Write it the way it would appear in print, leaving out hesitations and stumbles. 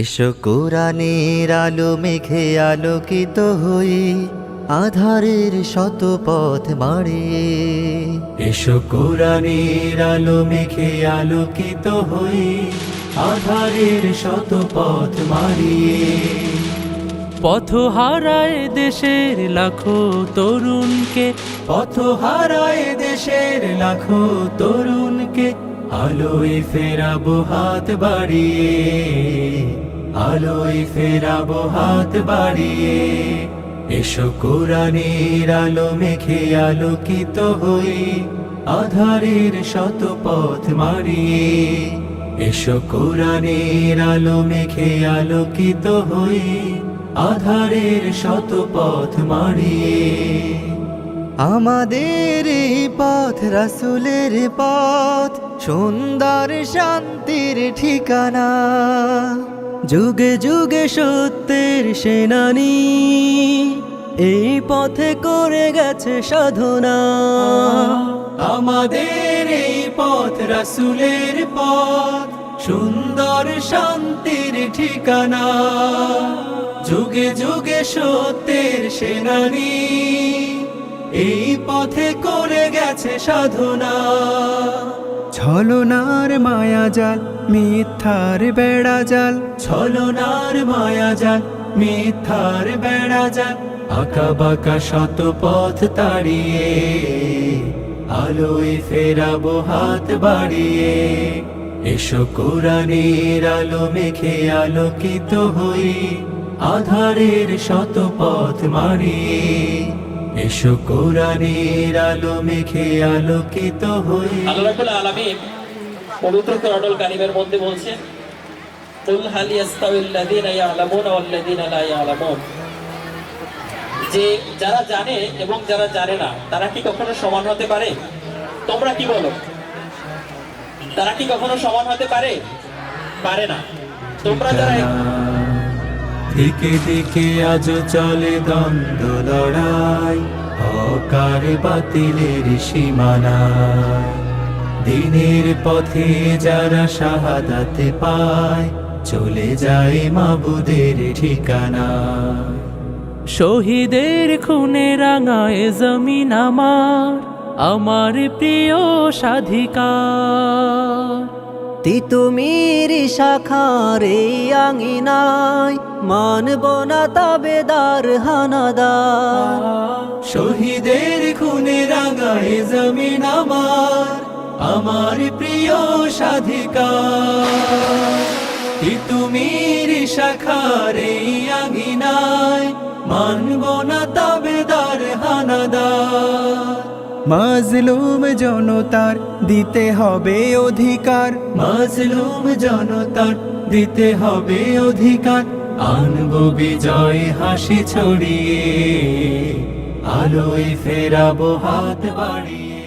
এসো কোরআনের আলো মেঘে আলোকিত হই, আধারের শত পথ মারিয়ে। এসো কোরআনের আলো মেঘে আলোকিত হই, আধারের শত পথ মারিয়ে। পথ হারায় দেশের লাখো তরুণকে, পথ হারায় দেশের লাখো তরুণকে, আলোয় ফেরাবো হাত বাড়িয়ে, আলোয় ফেরাবো হাত বাড়িয়ে। এসো কোরআনের আলো মেঘে আলোকিত হই, আধারের শত পথ মারিয়ে। এসো কোরআনের আলো মেঘে আলোকিত হই, আধারের শত পথ মারিয়ে। আমাদের এই পথ রাসূলের পথ, সুন্দর শান্তির ঠিকানা। যুগে যুগে সত্যের সেনানী, এই পথে করে গেছে সাধনা। আমাদের এই পথ রাসূলের পথ, সুন্দর শান্তির ঠিকানা। যুগে যুগে সত্যের সেনানী, এই পথে করে গেছে সাধনা। ছলনার মায়াজাল মিথ্যার বেড়াজাল, ছলনার মায়াজাল মিথ্যার বেড়াজাল, আঁকা বাঁকা শত পথ তাড়িয়ে, আলোয় ফেরাবো হাত বাড়িয়ে। এসো কোরআনের আলো মেঘে আলোকিত হই, আধারের শত পথ মারিয়ে। এসো কোরআনের আলো মেঘে আলোকিত হই। আল্লাহ রাব্বুল আলামিন পবিত্র কোরআনুল কারীমের মধ্যে বলছেন, কুল হাল ইয়াস্তাউল লাযীনা ইয়ালামুনা ওয়াল লাযীনা লা ইয়ালামুন, যে যারা জানে এবং যারা জানে না তারা কি কখনো সমান হতে পারে? তোমরা কি বলো, তারা কি কখনো সমান হতে পারে? পারে না। তোমরা যারা দিকে দিকে আজ চলে দ্বন্দ্ব লড়াই, হকার বাতিলের সীমানায়। দিনের পথে যারা শাহাদাত পায়, চলে যায় মাবুদের ঠিকানা। শহীদের খুনে রাঙায় জমিন আমার, আমার প্রিয় স্বাধিকার। তিতুমির শাখার এই আঙিনায়, মানব না তাবেদার হানাদার। শহীদের খুনে রাঙায় জমিন আমার, আমার প্রিয় স্বাধিকার। তিতুমির শাখার এই আঙিনায়, মানব না তাবেদার হানাদার। মাজলুম জনতার দিতে হবে অধিকার, মাজলুম জনতার দিতে হবে অধিকার। আনবো বিজয় হাসি ছড়িয়ে, আলোয় ফেরাবো হাত বাড়িয়ে।